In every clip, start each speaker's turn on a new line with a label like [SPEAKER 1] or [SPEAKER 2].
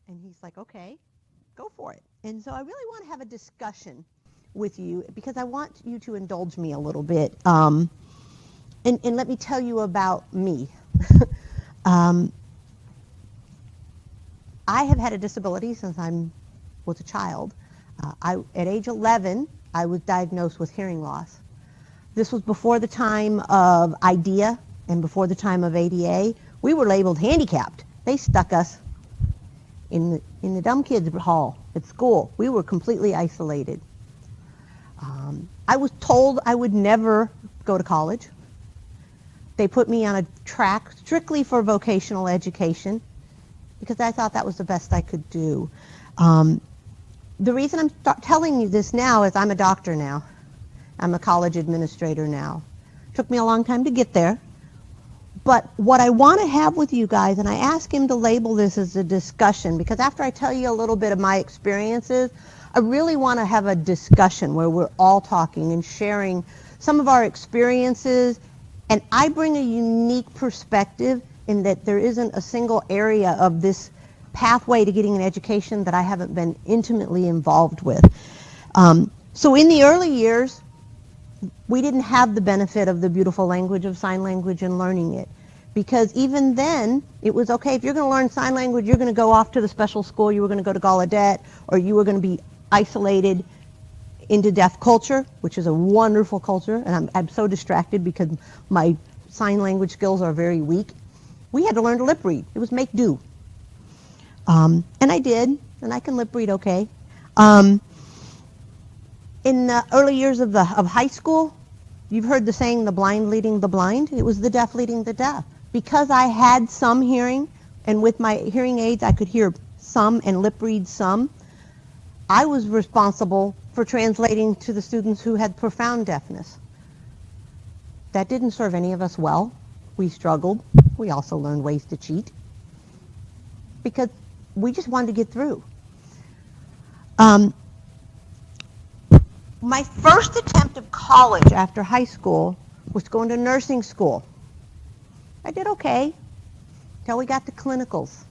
[SPEAKER 1] And he's like, okay, go for it. And so I really want to have a discussion with you because I want you to indulge me a little bit. And let me tell you about me. um, I have had a disability since I was a child. At age 11, I was diagnosed with hearing loss. This was before the time of IDEA and before the time of ADA. We were labeled handicapped. They stuck us in the dumb kids hall at school. We were completely isolated. I was told I would never go to college. They put me on a track strictly for vocational education because I thought that was the best I could do. The reason I'm telling you this now is I'm a doctor now. I'm a college administrator now. Took me a long time to get there. But what I want to have with you guys, and I ask him to label this as a discussion, because after I tell you a little bit of my experiences, I really want to have a discussion where we're all talking and sharing some of our experiences. And I bring a unique perspective in that there isn't a single area of this pathway to getting an education that I haven't been intimately involved with. So in the early years, we didn't have the benefit of the beautiful language of sign language and learning it. Because even then, it was okay, if you're going to learn sign language, you're going to go off to the special school, you were going to go to Gallaudet, or you were going to be isolated into deaf culture, which is a wonderful culture, and I'm so distracted because my sign language skills are very weak. We had to learn to lip read. It was make do. And I did, and I can lip read okay. In the early years of high school, you've heard the saying, the blind leading the blind. It was the deaf leading the deaf. Because I had some hearing, and with my hearing aids I could hear some and lip read some, I was responsible for translating to the students who had profound deafness. That didn't serve any of us well. We struggled. We also learned ways to cheat because we just wanted to get through. My first attempt of college after high school was going to nursing school. I did okay until we got to clinicals.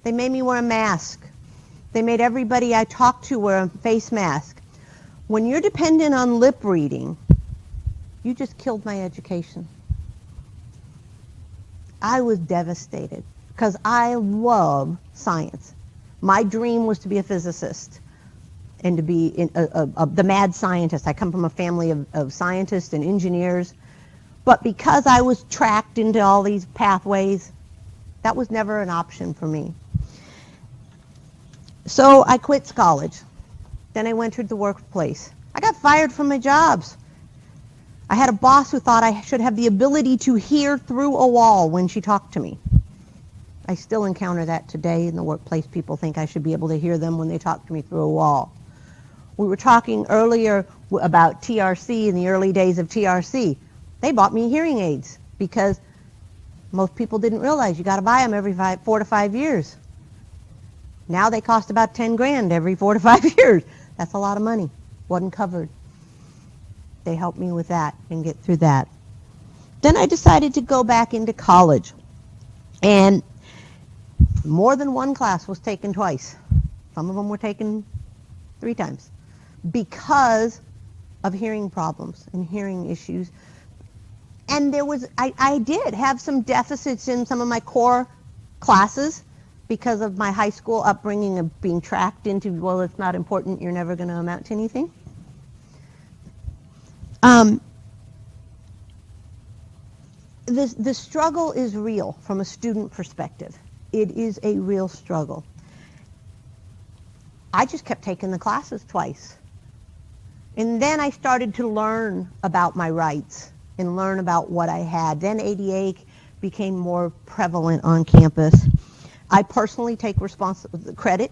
[SPEAKER 1] They made me wear a mask. They made everybody I talked to wear a face mask. When you're dependent on lip reading, you just killed my education. I was devastated because I love science. My dream was to be a physicist and to be the mad scientist. I come from a family of scientists and engineers. But because I was tracked into all these pathways, that was never an option for me. So I quit college. Then I entered the workplace. I got fired from my jobs. I had a boss who thought I should have the ability to hear through a wall when she talked to me. I still encounter that today in the workplace. People think I should be able to hear them when they talk to me through a wall. We were talking earlier about TRC in the early days of TRC. They bought me hearing aids because most people didn't realize you got to buy them every 4 to 5 years. Now they cost about 10 grand every 4 to 5 years. That's a lot of money. Wasn't covered. They helped me with that and get through that. Then I decided to go back into college. And more than one class was taken twice. Some of them were taken 3 times because of hearing problems and hearing issues. And I did have some deficits in some of my core classes because of my high school upbringing of being tracked into, well, it's not important, you're never going to amount to anything. The struggle is real from a student perspective. It is a real struggle. I just kept taking the classes twice. And then I started to learn about my rights and learn about what I had. Then ADA became more prevalent on campus. I personally take credit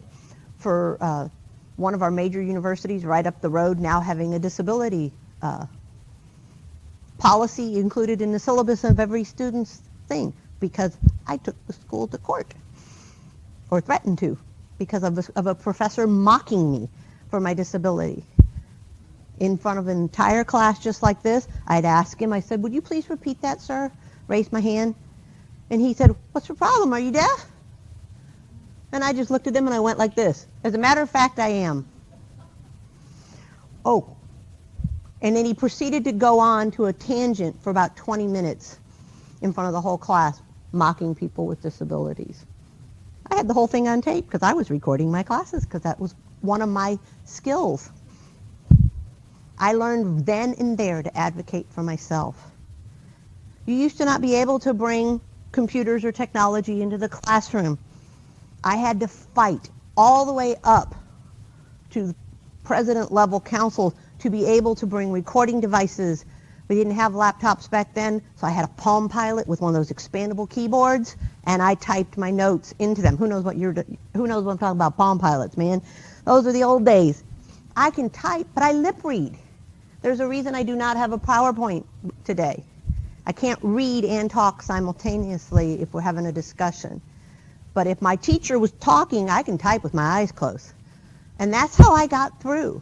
[SPEAKER 1] for one of our major universities right up the road now having a disability policy included in the syllabus of every student's thing because I took the school to court or threatened to because of a professor mocking me for my disability. In front of an entire class just like this, I'd ask him, I said, would you please repeat that, sir? Raise my hand. And he said, what's the problem? Are you deaf? And I just looked at them and I went like this. As a matter of fact, I am. Oh. And then he proceeded to go on to a tangent for about 20 minutes in front of the whole class, mocking people with disabilities. I had the whole thing on tape because I was recording my classes because that was one of my skills. I learned then and there to advocate for myself. You used to not be able to bring computers or technology into the classroom. I had to fight all the way up to president level council to be able to bring recording devices. We didn't have laptops back then, so I had a Palm Pilot with one of those expandable keyboards, and I typed my notes into them. Who knows what I'm talking about? Palm Pilots, man. Those are the old days. I can type, but I lip read. There's a reason I do not have a PowerPoint today. I can't read and talk simultaneously if we're having a discussion. But if my teacher was talking, I can type with my eyes closed. And that's how I got through.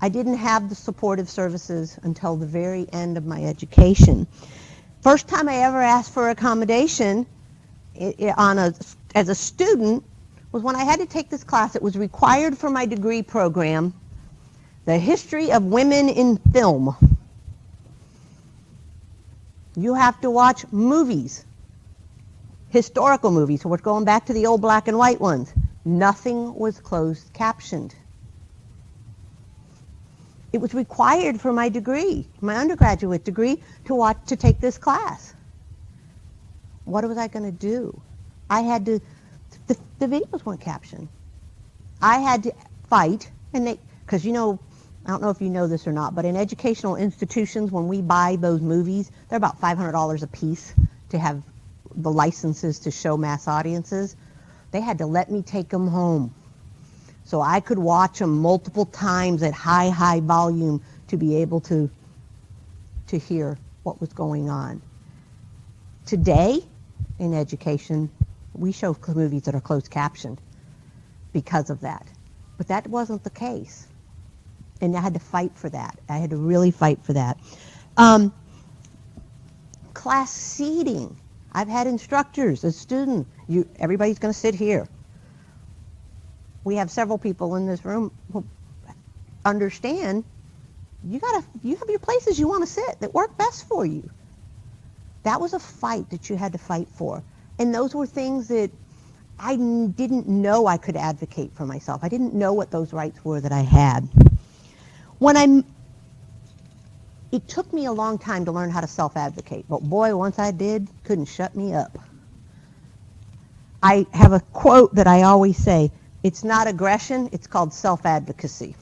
[SPEAKER 1] I didn't have the supportive services until the very end of my education. First time I ever asked for accommodation as a student was when I had to take this class. It was required for my degree program, The History of Women in Film. You have to watch movies, historical movies, so we're going back to the old black and white ones. Nothing was closed captioned. It was required for my degree, my undergraduate degree, to take this class. What was I going to do? I had to, the videos weren't captioned. I had to fight, and because I don't know if you know this or not, but in educational institutions, when we buy those movies, they're about $500 a piece to have the licenses to show mass audiences. They had to let me take them home so I could watch them multiple times at high volume to be able to hear what was going on. Today, in education, we show movies that are closed captioned because of that. But that wasn't the case. And I had to fight for that. I had to really fight for that. Class seating. I've had instructors, a student, everybody's going to sit here. We have several people in this room who understand you have your places you want to sit that work best for you. That was a fight that you had to fight for. And those were things that I didn't know I could advocate for myself. I didn't know what those rights were that I had. It took me a long time to learn how to self-advocate, but boy, once I did, couldn't shut me up. I have a quote that I always say, it's not aggression, it's called self-advocacy.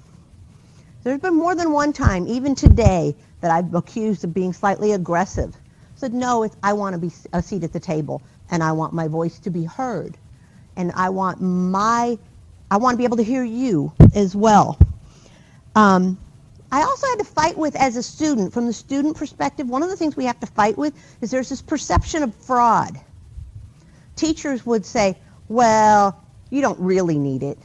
[SPEAKER 1] There's been more than one time, even today, that I've accused of being slightly aggressive. I said, no, I want to be a seat at the table, and I want my voice to be heard, and I want to be able to hear you as well. I also had to fight with, as a student, from the student perspective, one of the things we have to fight with is there's this perception of fraud. Teachers would say, well, you don't really need it.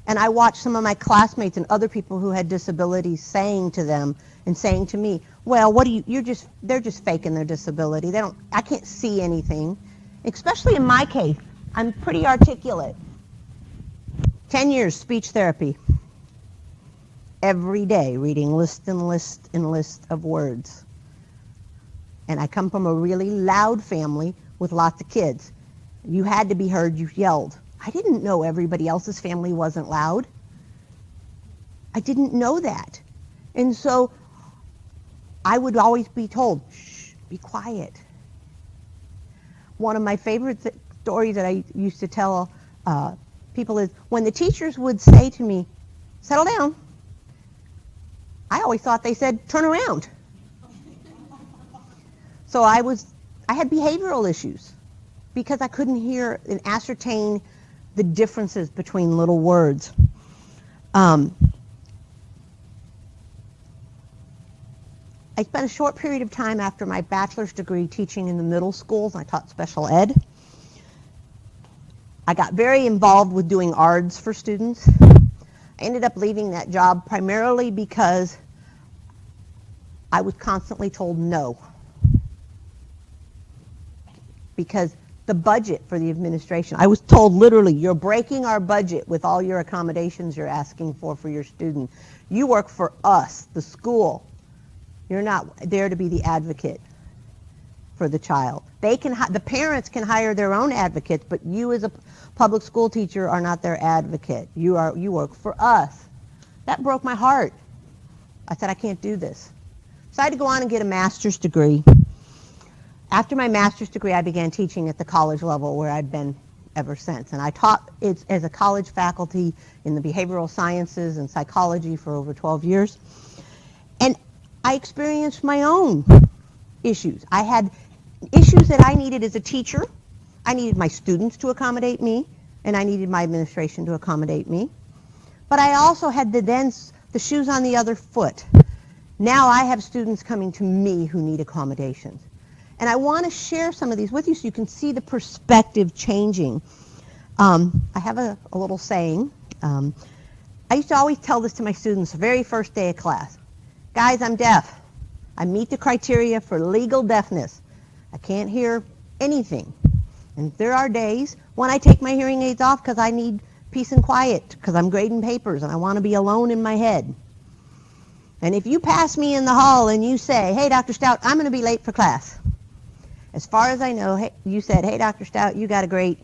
[SPEAKER 1] And I watched some of my classmates and other people who had disabilities saying to them and saying to me, well, they're just faking their disability. I can't see anything. Especially in my case, I'm pretty articulate. 10 years speech therapy. Every day reading list and list and list of words. And I come from a really loud family with lots of kids. You had to be heard, you yelled. I didn't know everybody else's family wasn't loud. I didn't know that. And so I would always be told, shh, be quiet. One of my favorite stories that I used to tell people is when the teachers would say to me, settle down, I always thought they said, turn around. So I had behavioral issues because I couldn't hear and ascertain the differences between little words. I spent a short period of time after my bachelor's degree teaching in the middle schools, and I taught special ed. I got very involved with doing ARDs for students. I ended up leaving that job primarily because I was constantly told no. Because the budget for the administration. I was told literally, you're breaking our budget with all your accommodations you're asking for your student. You work for us, the school. You're not there to be the advocate for the child. The parents can hire their own advocates, but you as a public school teacher are not their advocate. You work for us. That broke my heart. I said, I can't do this. So I had to go on and get a master's degree. After my master's degree, I began teaching at the college level, where I've been ever since. And I taught as a college faculty in the behavioral sciences and psychology for over 12 years. And I experienced my own issues. I had issues that I needed as a teacher. I needed my students to accommodate me, and I needed my administration to accommodate me. But I also had the shoes on the other foot. Now I have students coming to me who need accommodations. And I want to share some of these with you so you can see the perspective changing. I have a little saying. I used to always tell this to my students the very first day of class. Guys, I'm deaf. I meet the criteria for legal deafness. I can't hear anything. And there are days when I take my hearing aids off because I need peace and quiet, because I'm grading papers and I want to be alone in my head. And if you pass me in the hall and you say, hey, Dr. Stout, I'm going to be late for class. As far as I know, hey, you said, hey, Dr. Stout, you got a great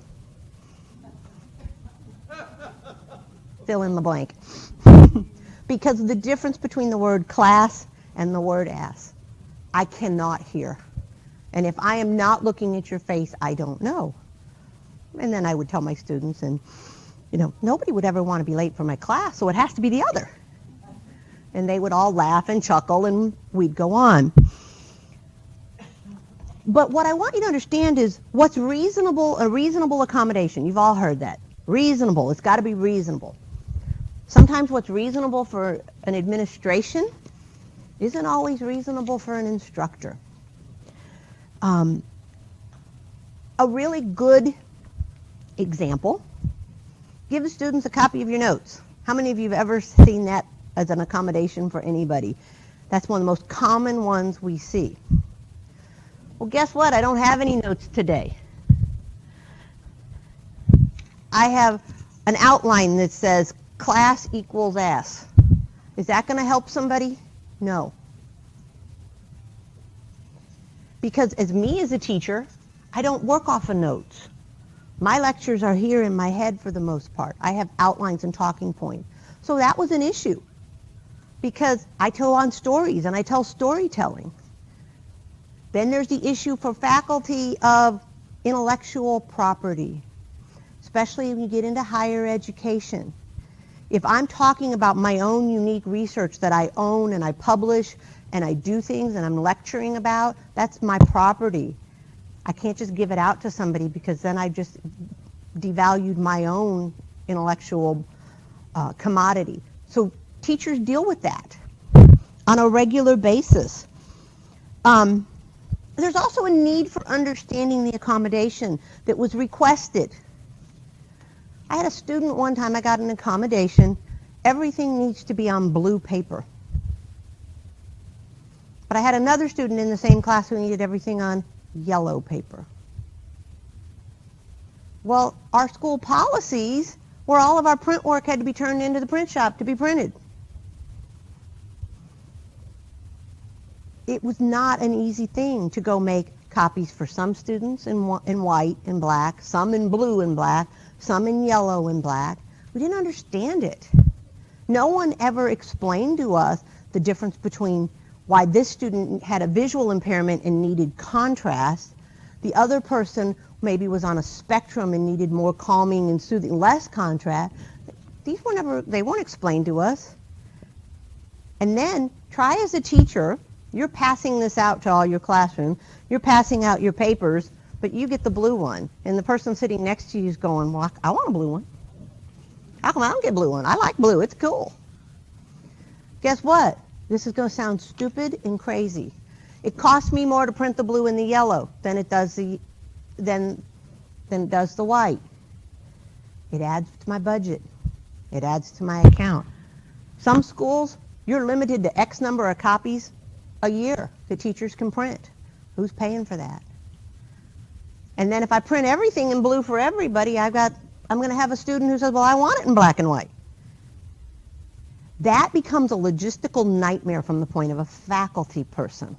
[SPEAKER 1] fill in the blank. Because of the difference between the word class and the word ass. I cannot hear. And if I am not looking at your face, I don't know. And then I would tell my students, and nobody would ever want to be late for my class, so it has to be the other. And they would all laugh and chuckle, and we'd go on. But what I want you to understand is what's reasonable, a reasonable accommodation. You've all heard that. Reasonable. It's got to be reasonable. Sometimes what's reasonable for an administration isn't always reasonable for an instructor. A really good example, give the students a copy of your notes. How many of you have ever seen that as an accommodation for anybody? That's one of the most common ones we see. Well, guess what? I don't have any notes today. I have an outline that says class equals ass. Is that going to help somebody? No. Because as a teacher, I don't work off of notes. My lectures are here in my head for the most part. I have outlines and talking points. So that was an issue because I tell on stories and I tell storytelling. Then there's the issue for faculty of intellectual property, especially when you get into higher education. If I'm talking about my own unique research that I own and I publish and I do things and I'm lecturing about, that's my property. I can't just give it out to somebody because then I just devalued my own intellectual commodity. So teachers deal with that on a regular basis. There's also a need for understanding the accommodation that was requested. I had a student one time, I got an accommodation. Everything needs to be on blue paper. But I had another student in the same class who needed everything on yellow paper. Well, our school policies were all of our print work had to be turned into the print shop to be printed. It was not an easy thing to go make copies for some students in white and black, some in blue and black, some in yellow and black. We didn't understand it. No one ever explained to us the difference between why this student had a visual impairment and needed contrast. The other person maybe was on a spectrum and needed more calming and soothing, less contrast. They weren't explained to us. And then try as a teacher, you're passing this out to all your classroom, you're passing out your papers, but you get the blue one. And the person sitting next to you is going, well, I want a blue one. How come I don't get a blue one? I like blue, it's cool. Guess what? This is going to sound stupid and crazy. It costs me more to print the blue and the yellow than it does the white. It adds to my budget. It adds to my account. Some schools, you're limited to X number of copies a year that teachers can print. Who's paying for that? And then if I print everything in blue for everybody, I'm going to have a student who says, well, I want it in black and white. That becomes a logistical nightmare from the point of a faculty person.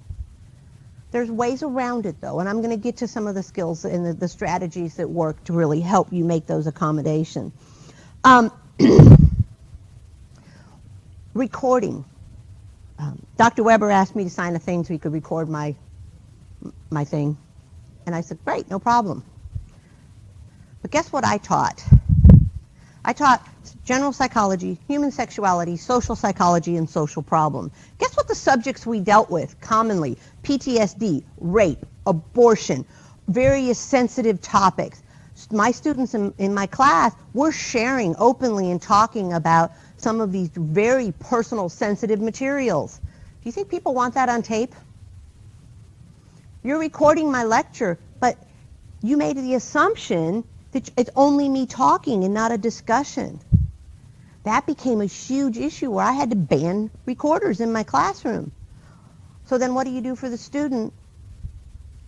[SPEAKER 1] There's ways around it, though, and I'm going to get to some of the skills and the strategies that work to really help you make those accommodations. Recording. Dr. Weber asked me to sign a thing so he could record my thing. And I said, great, no problem. But guess what I taught? I taught general psychology, human sexuality, social psychology, and social problem. Guess what the subjects we dealt with commonly? PTSD, rape, abortion, various sensitive topics. My students in my class were sharing openly and talking about some of these very personal, sensitive materials. Do you think people want that on tape? You're recording my lecture, but you made the assumption that it's only me talking and not a discussion. That became a huge issue where I had to ban recorders in my classroom. So then what do you do for the student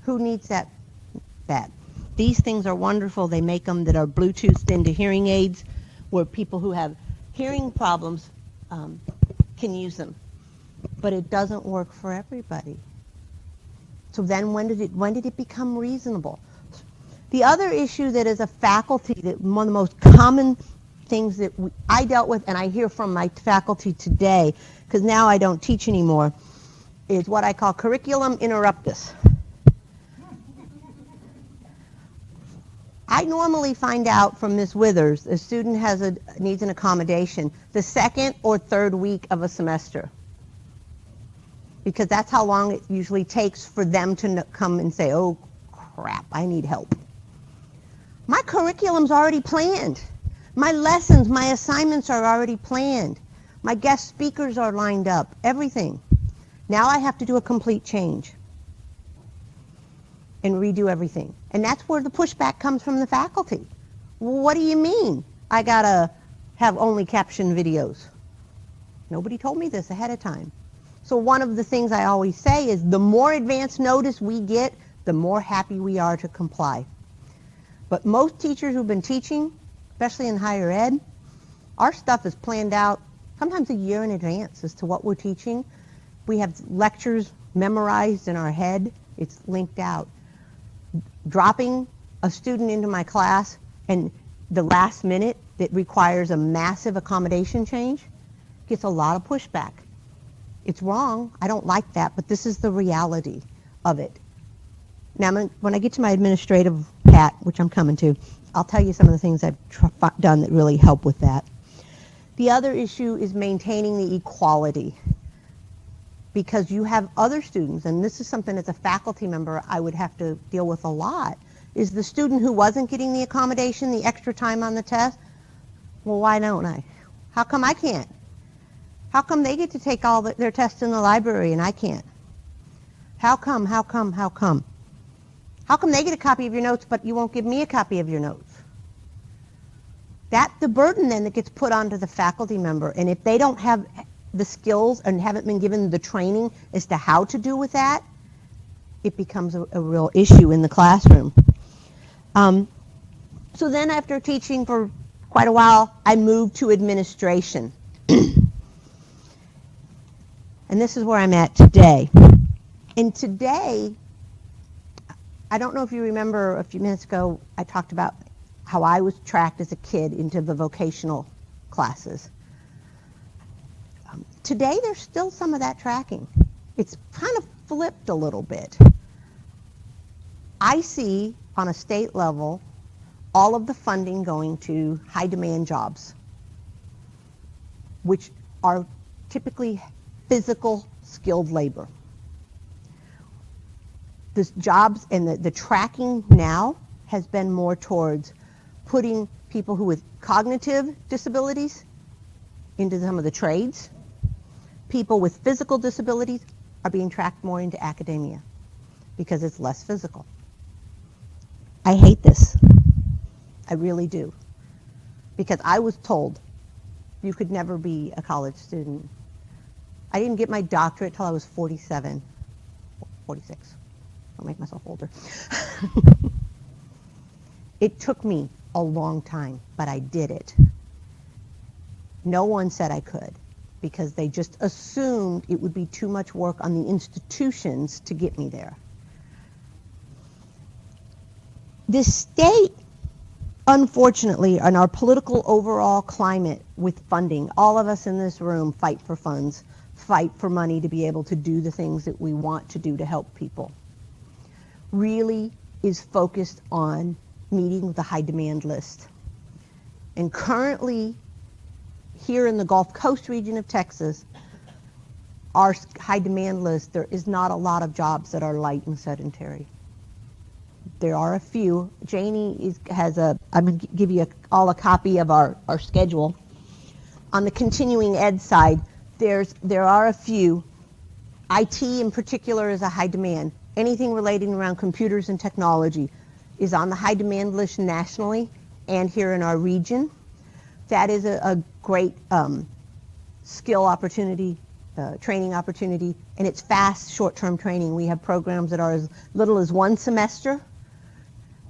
[SPEAKER 1] who needs that? These things are wonderful. They make them that are Bluetoothed into hearing aids where people who have hearing problems can use them. But it doesn't work for everybody. So then when did it become reasonable? The other issue that is a faculty, that one of the most common things that I dealt with and I hear from my faculty today, because now I don't teach anymore, is what I call curriculum interruptus. I normally find out from Ms. Withers a student needs an accommodation the second or third week of a semester, because that's how long it usually takes for them to come and say, oh crap, I need help. My curriculum's already planned. My lessons, my assignments are already planned. My guest speakers are lined up, everything. Now I have to do a complete change and redo everything. And that's where the pushback comes from the faculty. Well, what do you mean I gotta have only caption videos? Nobody told me this ahead of time. So one of the things I always say is the more advance notice we get, the more happy we are to comply. But most teachers who've been teaching, especially in higher ed, our stuff is planned out sometimes a year in advance as to what we're teaching. We have lectures memorized in our head. It's linked out. Dropping a student into my class and the last minute that requires a massive accommodation change gets a lot of pushback. It's wrong. I don't like that, but this is the reality of it. Now, when I get to my administrative hat, which I'm coming to, I'll tell you some of the things I've done that really help with that. The other issue is maintaining the equality, because you have other students, and this is something as a faculty member I would have to deal with a lot, is the student who wasn't getting the accommodation, the extra time on the test. Well, why don't I? How come I can't? How come they get to take all their tests in the library and I can't? How come? How come they get a copy of your notes but you won't give me a copy of your notes? That's the burden then that gets put onto the faculty member. And if they don't have the skills and haven't been given the training as to how to do with that, it becomes a real issue in the classroom. So then after teaching for quite a while, I moved to administration. And this is where I'm at today. And today, I don't know if you remember a few minutes ago, I talked about how I was tracked as a kid into the vocational classes. Today, there's still some of that tracking. It's kind of flipped a little bit. I see on a state level all of the funding going to high demand jobs, which are typically physical skilled labor. The jobs and the tracking now has been more towards putting people who with cognitive disabilities into some of the trades. People with physical disabilities are being tracked more into academia because it's less physical. I hate this. I really do. Because I was told you could never be a college student. I didn't get my doctorate till I was 46. I'll make myself older. It took me a long time, but I did it. No one said I could, because they just assumed it would be too much work on the institutions to get me there. The state, unfortunately, in our political overall climate with funding, all of us in this room fight for funds, fight for money to be able to do the things that we want to do to help people, really is focused on meeting the high demand list. And currently, here in the Gulf Coast region of Texas, our high demand list, there is not a lot of jobs that are light and sedentary. There are a few. Janie I'm going to give you all a copy of our schedule. On the continuing ed side, there are a few. IT in particular is a high demand. Anything relating around computers and technology is on the high demand list nationally and here in our region. That is a great skill opportunity, training opportunity, and it's fast, short-term training. We have programs that are as little as 1 semester,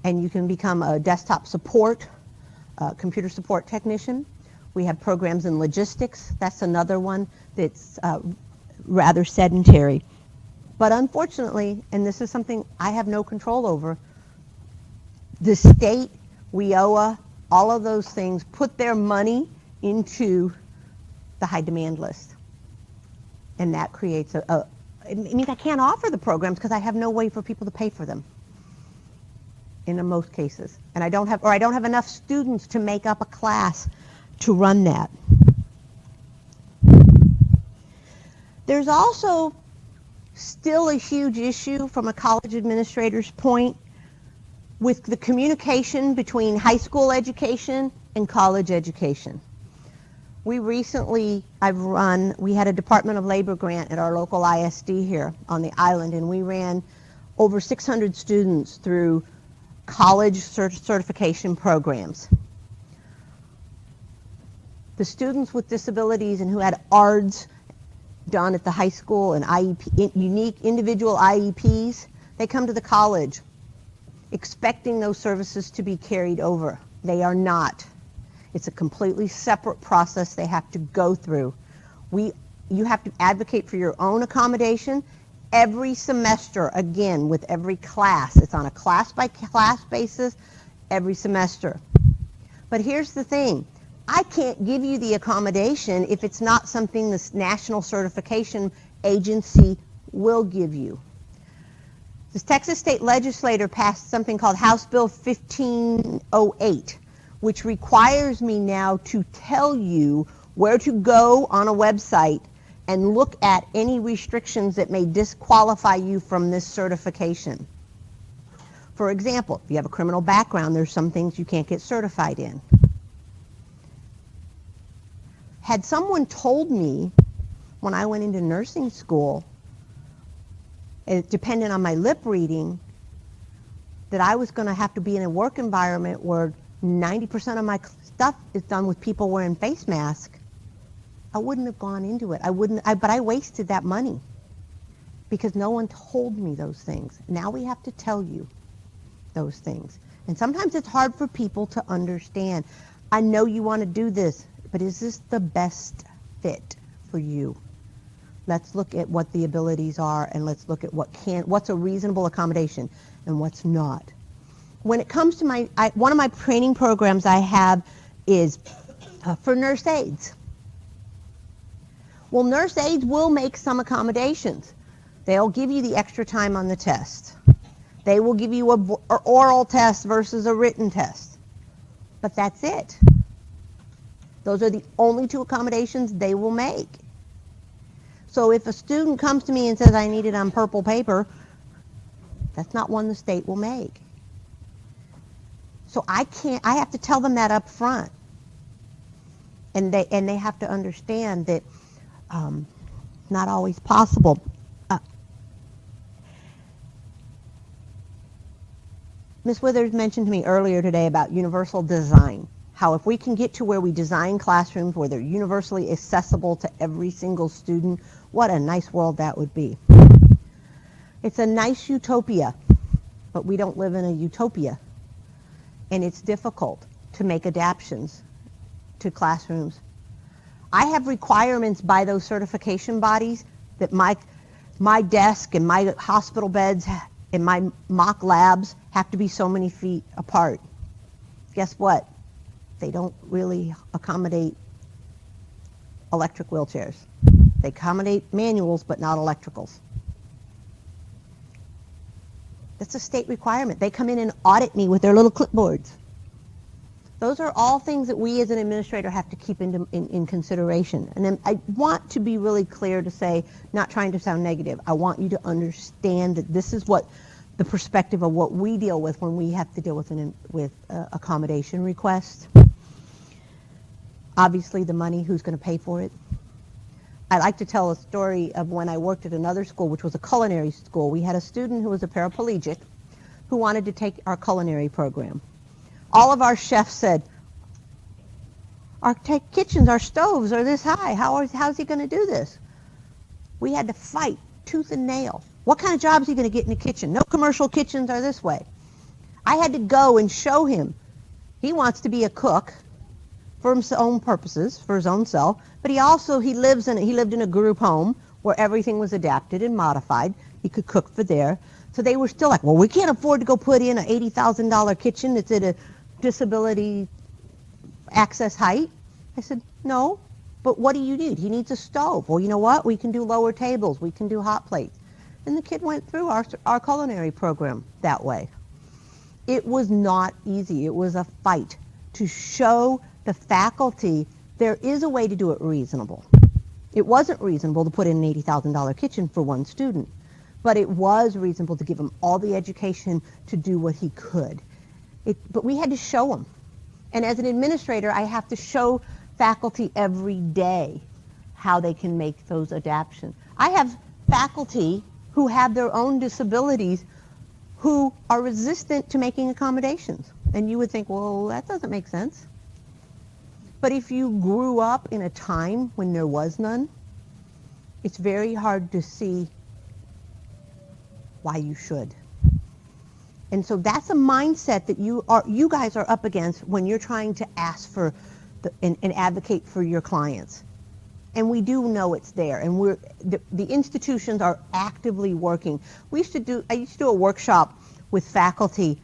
[SPEAKER 1] and you can become a desktop support, computer support technician. We have programs in logistics. That's another one that's rather sedentary. But unfortunately, and this is something I have no control over, the state, WIOA, all of those things put their money into the high demand list. And that creates it means I can't offer the programs because I have no way for people to pay for them in most cases. And I don't have enough students to make up a class to run that. There's also still a huge issue from a college administrator's point with the communication between high school education and college education. We had a Department of Labor grant at our local ISD here on the island, and we ran over 600 students through college certification programs. The students with disabilities and who had ARDs done at the high school and IEP, unique individual IEPs, they come to the college expecting those services to be carried over. They are not. It's a completely separate process they have to go through. You have to advocate for your own accommodation every semester, again, with every class. It's on a class-by-class basis every semester. But here's the thing. I can't give you the accommodation if it's not something this National Certification Agency will give you. The Texas State Legislature passed something called House Bill 1508, which requires me now to tell you where to go on a website and look at any restrictions that may disqualify you from this certification. For example, if you have a criminal background, there's some things you can't get certified in. Had someone told me when I went into nursing school, depending on my lip reading, that I was going to have to be in a work environment where 90% of my stuff is done with people wearing face masks, I wouldn't have gone into it. But I wasted that money because no one told me those things. Now we have to tell you those things. And sometimes it's hard for people to understand. I know you want to do this, but is this the best fit for you? Let's look at what the abilities are, and let's look at what's a reasonable accommodation and what's not. When it comes to one of my training programs I have is for nurse aides. Well, nurse aides will make some accommodations. They'll give you the extra time on the test. They will give you an oral test versus a written test. But that's it. Those are the only 2 accommodations they will make. So if a student comes to me and says, I need it on purple paper, that's not one the state will make. So I have to tell them that up front. And they have to understand that not always possible. Ms. Withers mentioned to me earlier today about universal design. How if we can get to where we design classrooms where they're universally accessible to every single student, what a nice world that would be. It's a nice utopia, but we don't live in a utopia. and it's difficult to make adaptations to classrooms. I have requirements by those certification bodies that my desk and my hospital beds and my mock labs have to be so many feet apart. Guess what? They don't really accommodate electric wheelchairs. They accommodate manuals, but not electricals. That's a state requirement. They come in and audit me with their little clipboards. Those are all things that we as an administrator have to keep in consideration. And then I want to be really clear to say, not trying to sound negative, I want you to understand that this is what the perspective of what we deal with when we have to deal with accommodation requests. Obviously the money, who's going to pay for it? I like to tell a story of when I worked at another school, which was a culinary school. We had a student who was a paraplegic who wanted to take our culinary program. All of our chefs said, our kitchens, our stoves are this high. How's he going to do this? We had to fight tooth and nail. What kind of job is he going to get in the kitchen? No commercial kitchens are this way. I had to go and show him. He wants to be a cook for his own purposes, for his own self, but he lived in a group home where everything was adapted and modified. He could cook for there. So they were still like, well, we can't afford to go put in an $80,000 kitchen that's at a disability access height. I said, no, but what do you need? He needs a stove. Well, you know what? We can do lower tables. We can do hot plates. And the kid went through our culinary program that way. It was not easy. It was a fight to show the faculty there is a way to do it reasonable. It wasn't reasonable to put in an $80,000 kitchen for one student, but it was reasonable to give him all the education to do what he could. But we had to show him. And as an administrator, I have to show faculty every day how they can make those adaptations. I have faculty who have their own disabilities who are resistant to making accommodations. And you would think, well, that doesn't make sense. But if you grew up in a time when there was none, it's very hard to see why you should. And so that's a mindset that you guys are up against when you're trying to ask for and advocate for your clients. And we do know it's there, and the institutions are actively working. I used to do a workshop with faculty,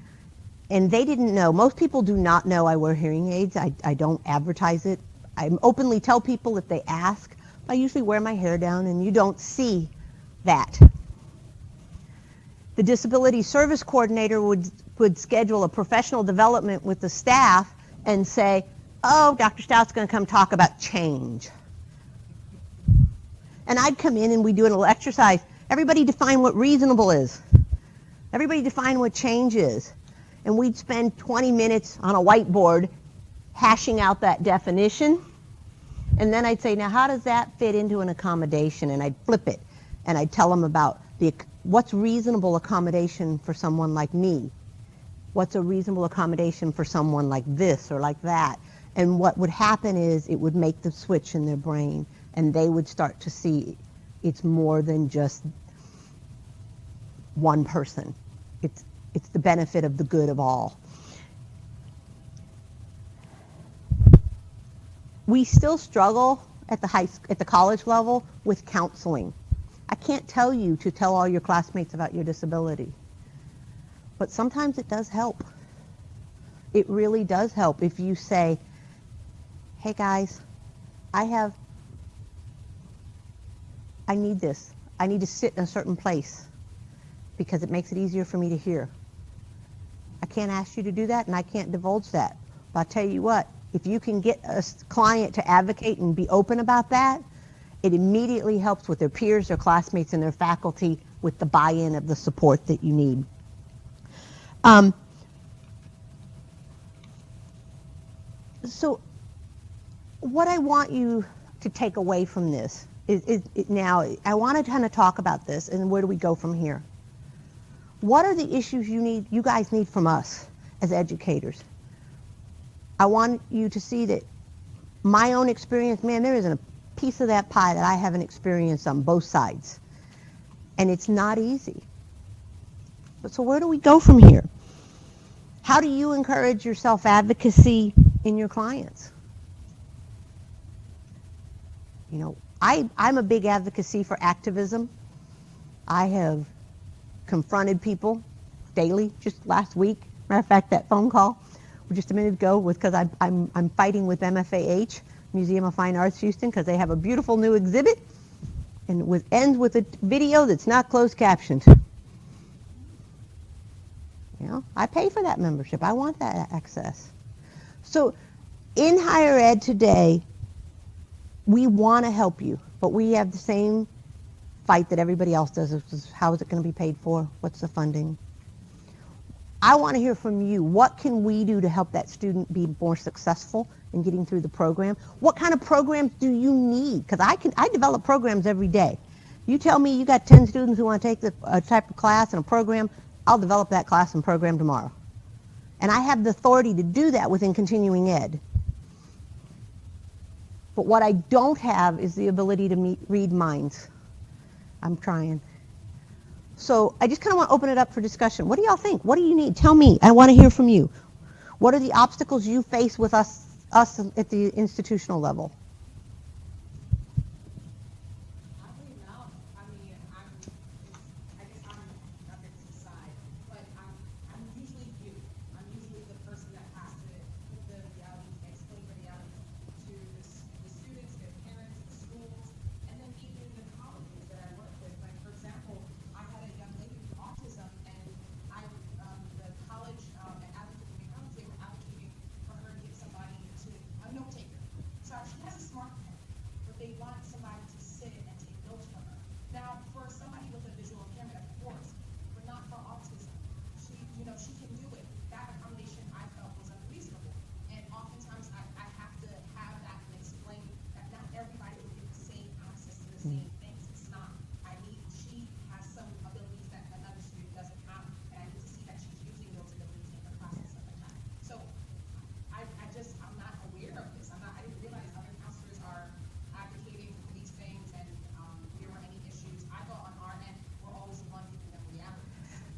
[SPEAKER 1] and they didn't know. Most people do not know I wear hearing aids. I don't advertise it. I openly tell people if they ask. I usually wear my hair down, and you don't see that. The disability service coordinator would schedule a professional development with the staff and say, oh, Dr. Stout's going to come talk about change. And I'd come in and we'd do a little exercise. Everybody define what reasonable is. Everybody define what change is. And we'd spend 20 minutes on a whiteboard hashing out that definition. And then I'd say, now how does that fit into an accommodation? And I'd flip it. And I'd tell them about what's reasonable accommodation for someone like me? What's a reasonable accommodation for someone like this or like that? And what would happen is it would make the switch in their brain, and they would start to see it's more than just one person. It's the benefit of the good of all. We still struggle at the college level with counseling. I can't tell you to tell all your classmates about your disability, but sometimes it does help. It really does help if you say, hey guys, I need this. I need to sit in a certain place because it makes it easier for me to hear. I can't ask you to do that and I can't divulge that. But I'll tell you what, if you can get a client to advocate and be open about that, it immediately helps with their peers, their classmates, and their faculty with the buy-in of the support that you need. So what I want you to take away from this is now, I want to kind of talk about this and where do we go from here? What are the issues you guys need from us as educators? I want you to see that my own experience, man, there isn't a piece of that pie that I haven't experienced on both sides. And it's not easy. But so where do we go from here? How do you encourage your self-advocacy in your clients? You know, I'm a big advocacy for activism. I have confronted people daily, just last week. Matter of fact, that phone call just a minute ago was because I'm fighting with MFAH, Museum of Fine Arts Houston, because they have a beautiful new exhibit, and it ends with a video that's not closed captioned. You know, I pay for that membership. I want that access. So in higher ed today, we want to help you, but we have the same fight that everybody else does. Is how is it going to be paid for? What's the funding? I want to hear from you. What can we do to help that student be more successful in getting through the program? What kind of programs do you need? Because I develop programs every day. You tell me you got 10 students who want to take a type of class and a program, I'll develop that class and program tomorrow. And I have the authority to do that within continuing ed. But what I don't have is the ability to read minds. I'm trying. So I just kind of want to open it up for discussion. What do y'all think? What do you need? Tell me. I want to hear from you. What are the obstacles you face with us at the institutional level?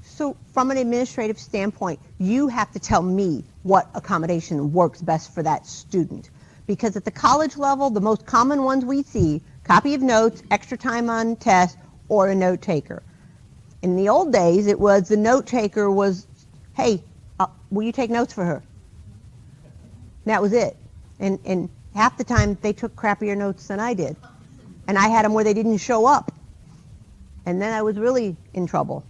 [SPEAKER 1] So from an administrative standpoint, you have to tell me what accommodation works best for that student. Because at the college level, the most common ones we see, copy of notes, extra time on tests, or a note taker. In the old days, it was the note taker was, hey, will you take notes for her? That was it. And half the time, they took crappier notes than I did. And I had them where they didn't show up. And then I was really in trouble.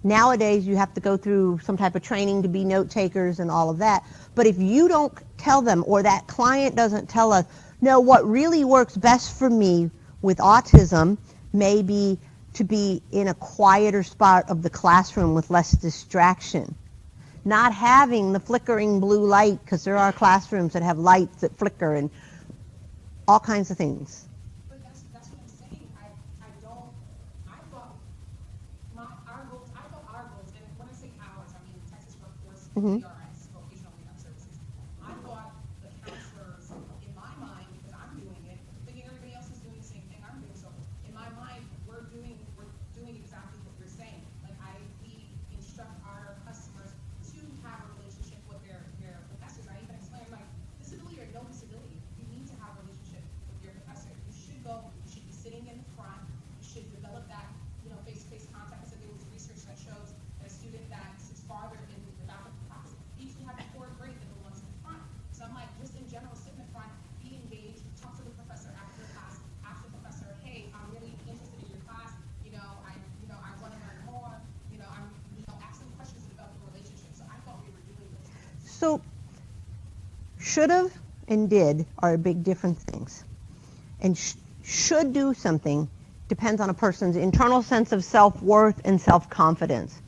[SPEAKER 1] Nowadays, you have to go through some type of training to be note takers and all of that. But if you don't tell them, or that client doesn't tell us, no, what really works best for me with autism may be to be in a quieter spot of the classroom with less distraction. Not having the flickering blue light, because there are classrooms that have lights that flicker and all kinds of things. Mm-hmm.
[SPEAKER 2] Vocational rehab services. I thought the counselors, in my mind, because I'm doing it, thinking everybody else is doing the same thing I'm doing. So in my mind, we're doing exactly what you're saying. Like we instruct our customers to have a relationship with their professors. I even explain, like, disability or no disability, you need to have a relationship with your professor. You should go. You should be sitting in the front. You should develop that, face-to-face contact. So there was research that shows that a student that sits farther in the back of the class usually have a poorer grade than the ones in the front. So I'm like, just in general, sit in the front, be engaged, talk to the professor after class, ask the professor, hey, I'm really interested in your class. I want to learn more. Ask them questions about the relationship. So I thought we were doing this.
[SPEAKER 1] So should've and did are big different things. And should do something depends on a person's internal sense of self-worth and self-confidence.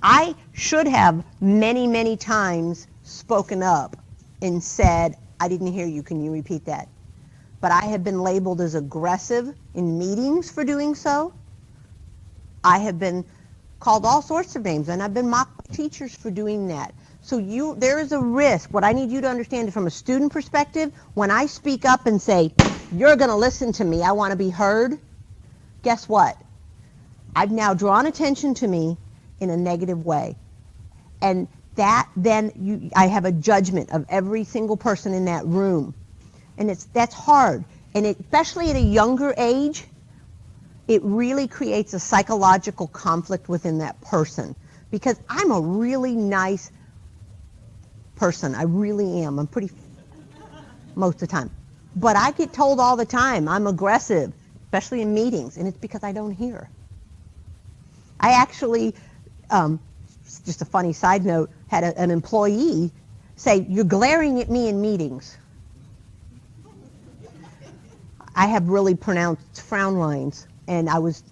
[SPEAKER 1] I should have many, many times spoken up and said, I didn't hear you, can you repeat that? But I have been labeled as aggressive in meetings for doing so. I have been called all sorts of names, and I've been mocked by teachers for doing that. So there is a risk. What I need you to understand is from a student perspective, when I speak up and say, you're going to listen to me, I want to be heard, guess what? I've now drawn attention to me in a negative way. And that then I have a judgment of every single person in that room. And that's hard. And especially at a younger age, it really creates a psychological conflict within that person. Because I'm a really nice person. I really am. I'm pretty most of the time. But I get told all the time I'm aggressive, especially in meetings, and it's because I don't hear. I actually, just a funny side note, had an employee say, "You're glaring at me in meetings." I have really pronounced frown lines, and I was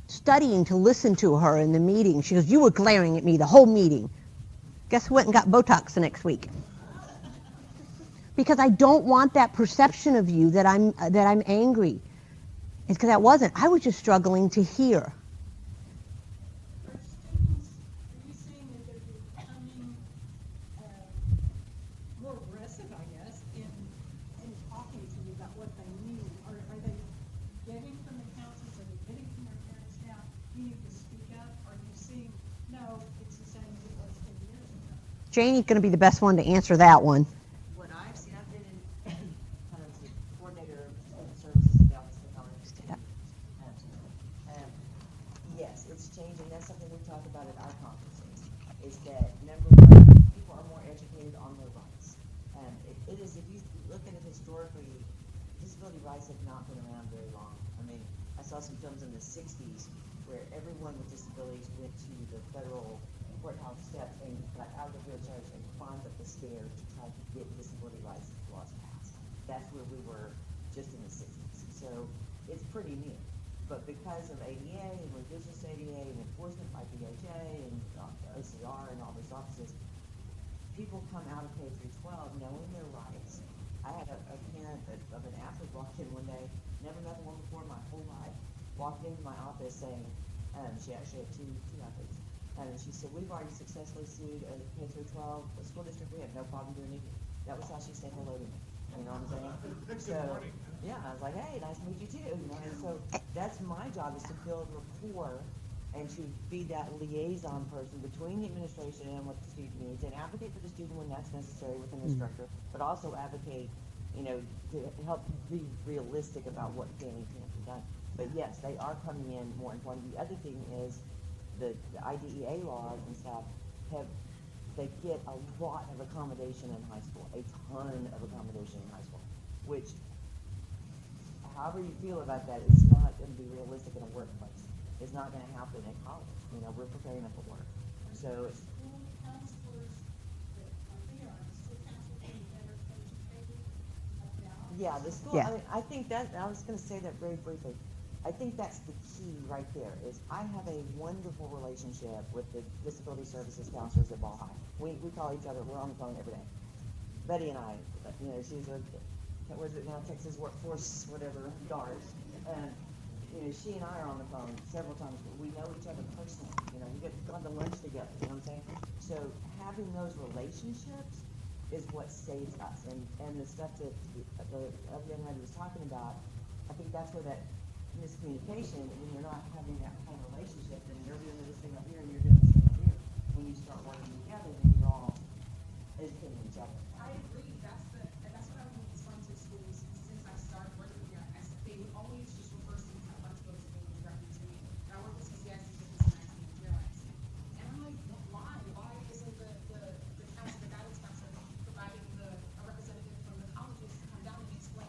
[SPEAKER 1] studying to listen to her in the meeting. She goes, "You were glaring at me the whole meeting." Guess who went and got Botox the next week? Because I don't want that perception of you that I'm angry. It's because I wasn't. I was just struggling to hear.
[SPEAKER 3] Are students, are you saying that they're becoming more aggressive, I guess, in talking to you about what they need? Are they getting from the counselors, are they getting from their parents now, you need to speak up? Are you seeing, no, it's the same as it was 10 years ago?
[SPEAKER 1] Janie's going to be the best one to answer that one.
[SPEAKER 4] What I've seen, I've been in kind of the coordinator of student services at Dallas Technology. Yes, it's changing. That's something we talk about at our conferences, is that number one, people are more educated on their rights. It is, if you look at it historically, disability rights have not been around very long. I mean, I saw some films in the 60s where everyone with disabilities went to the federal courthouse steps and got out of the wheelchairs and climbed up the stairs to try to get disability rights laws passed. That's where we were just in the 60s. So it's pretty new. But because of ADA and revisions to ADA and enforcement by DOJ and OCR and all those offices, people come out of K through 12 knowing their rights. I had a parent of an athlete walk in one day, never met one before in my whole life, walked into my office saying, she actually had two athletes, and she said, "We've already successfully sued a K through 12 school district. We have no problem doing it." That was how she said hello to me. You know what I'm saying? So, yeah, I was like, "Hey, nice to meet you too." You know, and so that's my job, is to build rapport and to be that liaison person between the administration and what the student needs, and advocate for the student when that's necessary with an instructor, but also advocate, you know, to help be realistic about what can and can't be done. But yes, they are coming in more informed. The other thing is the IDEA laws and stuff they get a lot of accommodation in high school, a ton of accommodation in high school, which, however you feel about that, it's not going to be realistic in a workplace. It's not going to happen at college. You know, we're preparing them for work. So it's
[SPEAKER 3] School counselors that are there, are the school counselors being better educated about?
[SPEAKER 4] yeah, the school.
[SPEAKER 1] Yeah.
[SPEAKER 4] I think that I was going to say that very briefly. I think that's the key right there. Is I have a wonderful relationship with the disability services counselors at Ball High. We call each other. We're on the phone every day. Betty and I, you know, she's a what is it now, Texas Workforce whatever guard, and you know, she and I are on the phone several times. We know each other personally. You know, we get gone to lunch together. You know what I'm saying? So having those relationships is what saves us. And the stuff that the other young lady was talking about, I think that's where that miscommunication, when you're not having that kind of relationship, and you're doing this thing up here and you're doing this thing up here. When you start working together, then you're all educating each other.
[SPEAKER 2] I agree, and that's what I would explain to schools since I started working here. They would always just refer students that want to go to school directly to me. And I work with CCS because it's 19 and realized. And I'm like, why? Why isn't the counselor, the guidance counselor, providing a representative from the colleges to come down and explain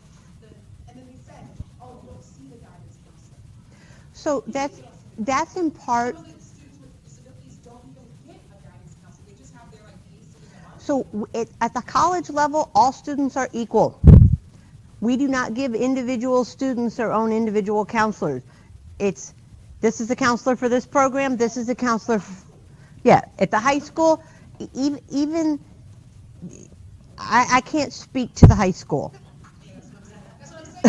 [SPEAKER 2] and then they said, "Oh, you don't see the guidance counselor."
[SPEAKER 1] So that's in part.
[SPEAKER 2] Some of the students with disabilities don't even get a guidance counselor. They just have their sitting in their office.
[SPEAKER 1] So at the college level, all students are equal. We do not give individual students their own individual counselors. This is the counselor for this program, this is the counselor. Yeah, at the high school, even I can't speak to the high school.
[SPEAKER 2] That's what I'm saying.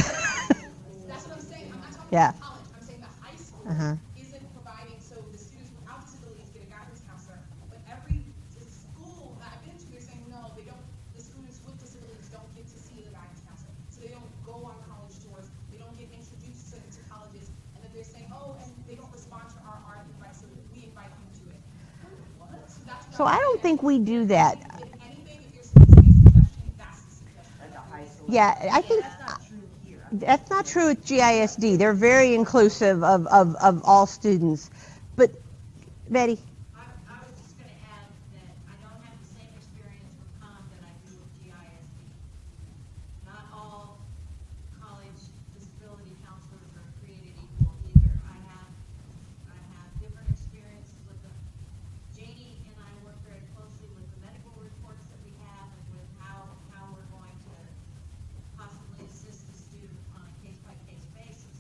[SPEAKER 2] That's what I'm saying. I'm not talking
[SPEAKER 1] Yeah.
[SPEAKER 2] about college. I'm saying the high school
[SPEAKER 1] Uh-huh.
[SPEAKER 2] isn't providing, so the students without disabilities get a guidance counselor. But every school that I've been to, they're saying, no, they don't, the students with disabilities don't get to see the guidance counselor. So they don't go on college tours, they don't get introduced to colleges, and then they're saying, oh, and they don't respond to our invite, so we invite you to it. So that's what
[SPEAKER 1] So I don't think we do that.
[SPEAKER 2] If anything, if you're supposed to be a suggestion, that's the suggestion.
[SPEAKER 4] At the high school.
[SPEAKER 1] Yeah, I think
[SPEAKER 4] That's not true here.
[SPEAKER 1] that's not true with GISD. They're very inclusive of all students. But Betty,
[SPEAKER 5] I was just gonna add that I don't have the same experience with COM that I do with GISD. Not all college disability counselors are created equal either. I have different experiences with them. Janie and I work very closely with the medical reports that we have and with how we're going to possibly assist the student on a case-by-case basis.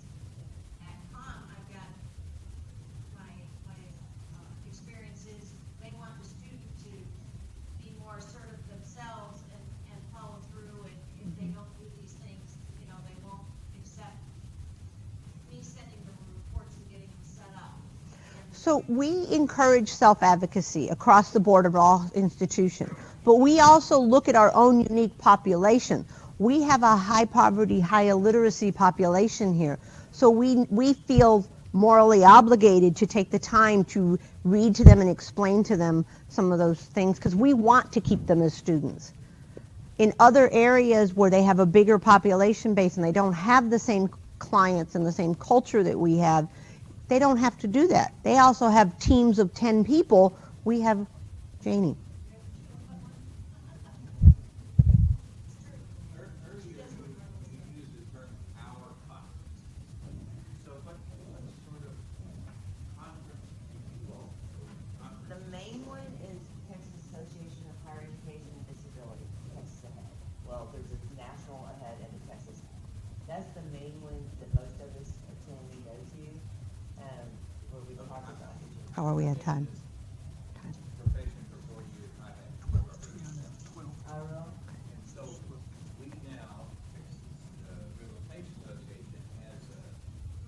[SPEAKER 5] At COM, I've got my experiences, they want the student to be more assertive themselves and follow through, and if they don't do these things, you know, they won't accept me sending them reports and getting them set up.
[SPEAKER 1] so we encourage self-advocacy across the board of all institutions, but we also look at our own unique population. We have a high poverty, high illiteracy population here, so we feel morally obligated to take the time to read to them and explain to them some of those things because we want to keep them as students. In other areas where they have a bigger population base and they don't have the same clients and the same culture that we have, they don't have to do that. They also have teams of 10 people. We have Janie.
[SPEAKER 6] Earlier, you used the term our conference. So what sort of conference do you all go to?
[SPEAKER 4] The main one is Texas Association of Higher Education and Disability, Texas AHEAD. Well, there's a national AHEAD and a Texas AHEAD. That's the main one that most of us attend and go to, where we talk about.
[SPEAKER 1] How are we at time?
[SPEAKER 6] Profession for 4 years, I had 12 representatives.
[SPEAKER 4] I will.
[SPEAKER 6] And so we now, Texas Rehabilitation Association has a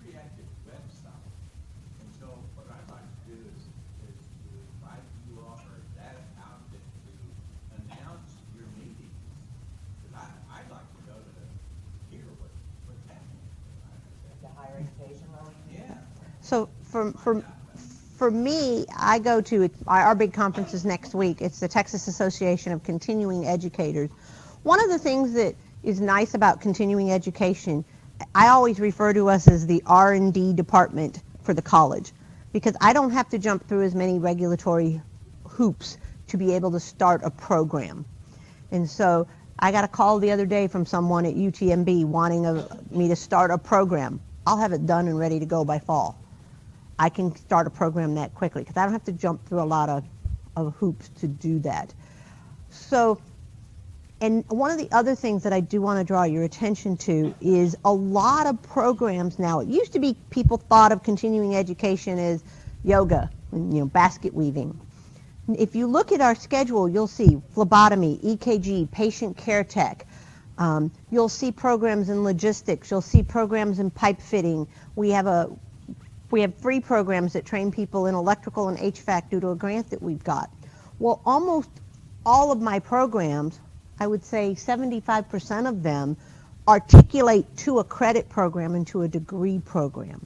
[SPEAKER 6] pretty active website. And so what I'd like to do is to invite you all or that outfit to announce your meetings. Because I'd like to go to hear what's happening.
[SPEAKER 4] The higher education level.
[SPEAKER 6] Yeah.
[SPEAKER 1] So for me, I go to our big conference is next week. It's the Texas Association of Continuing Educators. One of the things that is nice about continuing education, I always refer to us as the R&D department for the college because I don't have to jump through as many regulatory hoops to be able to start a program. And so I got a call the other day from someone at UTMB wanting me to start a program. I'll have it done and ready to go by fall. I can start a program that quickly because I don't have to jump through a lot of hoops to do that. So, and one of the other things that I do want to draw your attention to is a lot of programs now. It used to be people thought of continuing education as yoga and, basket weaving. If you look at our schedule, you'll see phlebotomy, EKG, patient care tech. You'll see programs in logistics. You'll see programs in pipe fitting. We have free programs that train people in electrical and HVAC due to a grant that we've got. Well, almost all of my programs, I would say 75% of them, articulate to a credit program and to a degree program.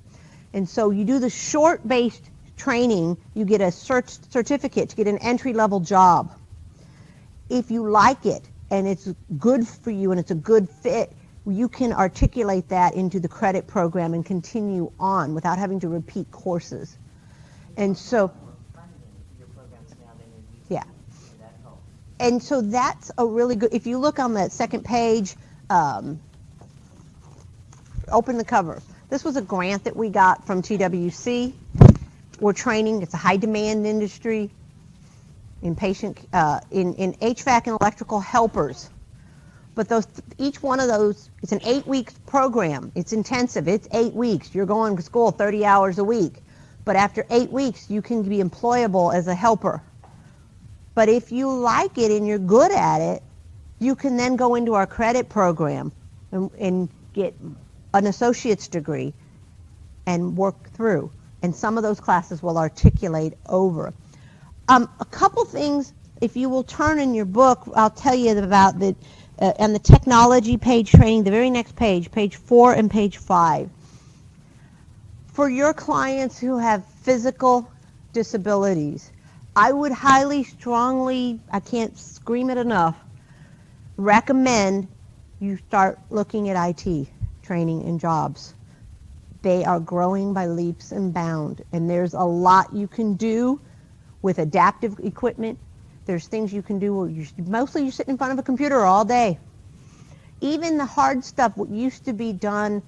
[SPEAKER 1] And so you do the short-based training, you get a certificate to get an entry-level job. If you like it and it's good for you and it's a good fit, you can articulate that into the credit program and continue on without having to repeat courses. And so,
[SPEAKER 4] Your programs now than it used
[SPEAKER 1] yeah.
[SPEAKER 4] to be. That helps.
[SPEAKER 1] And so that's a really good, if you look on that second page, open the cover. This was a grant that we got from TWC. We're training, it's a high demand industry in in HVAC and electrical helpers. But each one of those, it's an 8-week program. It's intensive, it's 8 weeks. You're going to school 30 hours a week. But after 8 weeks, you can be employable as a helper. But if you like it and you're good at it, you can then go into our credit program and get an associate's degree and work through. And some of those classes will articulate over. A couple things, if you will turn in your book, I'll tell you about the on the technology page training, the very next page, page 4 and page 5. For your clients who have physical disabilities, I would highly, strongly, I can't scream it enough, recommend you start looking at IT training and jobs. They are growing by leaps and bounds, and there's a lot you can do with adaptive equipment. There's things you can do where mostly you're sitting in front of a computer all day. Even the hard stuff, what used to be done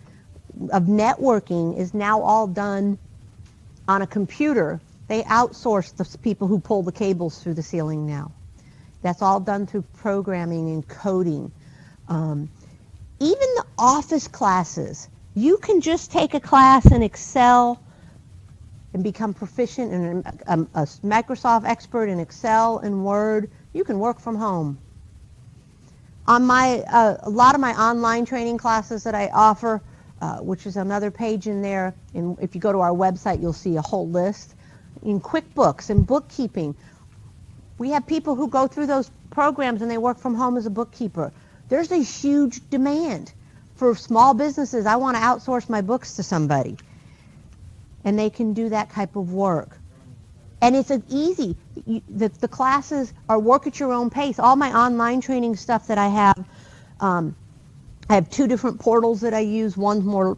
[SPEAKER 1] of networking, is now all done on a computer. They outsource the people who pull the cables through the ceiling now. That's all done through programming and coding. Even the office classes, you can just take a class in Excel and become proficient and a Microsoft expert in Excel and Word. You can work from home. On my a lot of my online training classes that I offer, which is another page in there, and if you go to our website, you'll see a whole list. In QuickBooks and bookkeeping, we have people who go through those programs and they work from home as a bookkeeper. There's a huge demand for small businesses. I want to outsource my books to somebody, and they can do that type of work. And it's easy. The classes are work at your own pace. All my online training stuff that I have 2 different portals that I use. One's more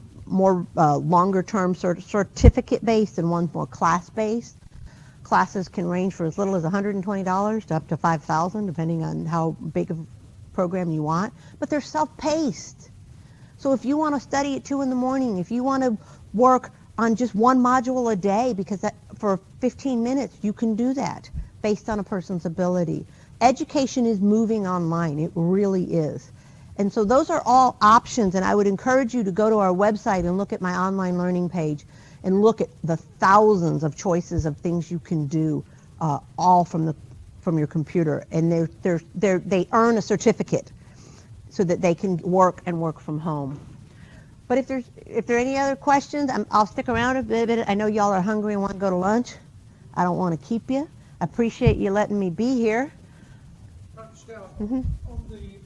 [SPEAKER 1] longer term certificate based, and one's more class based. Classes can range for as little as $120 to up to $5,000, depending on how big of a program you want. But they're self-paced. So if you want to study at 2 in the morning, if you want to work on just one module a day, because for 15 minutes you can do that based on a person's ability. Education is moving online. It really is. And so those are all options, and I would encourage you to go to our website and look at my online learning page and look at the thousands of choices of things you can do, all from your computer. And they earn a certificate so that they can work from home. But if there are any other questions, I'll stick around a bit. I know y'all are hungry and want to go to lunch. I don't want to keep you. I appreciate you letting me be here.
[SPEAKER 7] Dr. Stout,
[SPEAKER 1] Mhm.
[SPEAKER 7] on the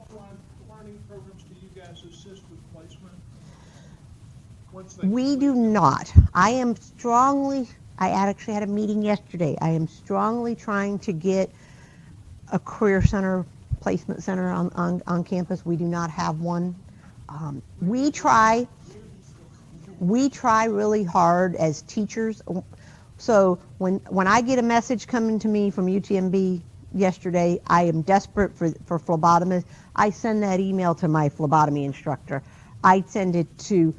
[SPEAKER 7] online learning programs, do you guys assist with placement? Once they
[SPEAKER 1] We do not. I actually had a meeting yesterday. I am strongly trying to get a career center, placement center on campus. We do not have one. We try really hard as teachers. So when I get a message coming to me from UTMB yesterday, I am desperate for phlebotomists. I send that email to my phlebotomy instructor. I send it to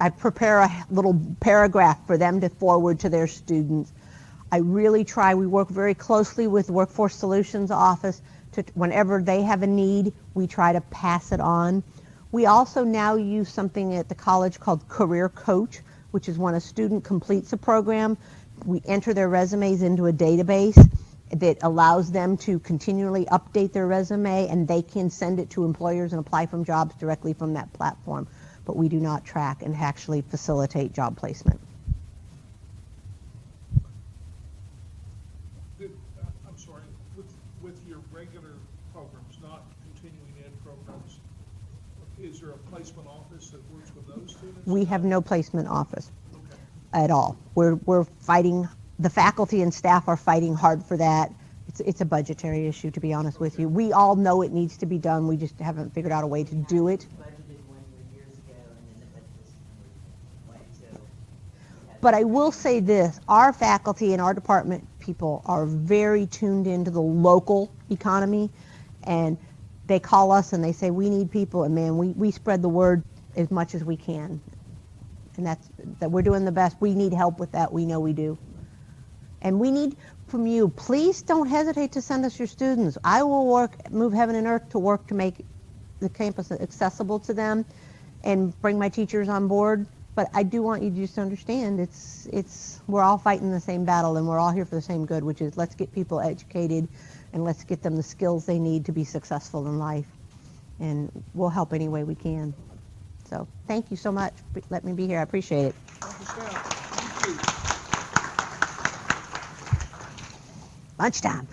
[SPEAKER 1] I prepare a little paragraph for them to forward to their students. I really try. We work very closely with the Workforce Solutions Office. Whenever they have a need, we try to pass it on. We also now use something at the college called Career Coach, which is when a student completes a program, we enter their resumes into a database that allows them to continually update their resume, and they can send it to employers and apply for jobs directly from that platform. But we do not track and actually facilitate job placement.
[SPEAKER 7] I'm sorry, with your regular programs, not continuing ed programs, is there a placement office that works with those students?
[SPEAKER 1] We have no placement office
[SPEAKER 7] Okay.
[SPEAKER 1] at all. We're fighting, the faculty and staff are fighting hard for that. It's a budgetary issue, to be honest with you. We all know it needs to be done. We just haven't figured out a way to do it.
[SPEAKER 4] Budgeted 1 year years ago, and then the budget was went, so.
[SPEAKER 1] But I will say this, our faculty and our department people are very tuned into the local economy, and they call us and they say, we need people, and man, we spread the word as much as we can. And that we're doing the best. We need help with that. We know we do. And we need from you, please don't hesitate to send us your students. I will move heaven and earth to work to make the campus accessible to them and bring my teachers on board. But I do want you to just understand we're all fighting the same battle, and we're all here for the same good, which is let's get people educated and let's get them the skills they need to be successful in life. And we'll help any way we can. So thank you so much for letting me be here. I appreciate it.
[SPEAKER 7] Dr. Stout, thank you.
[SPEAKER 1] Lunchtime.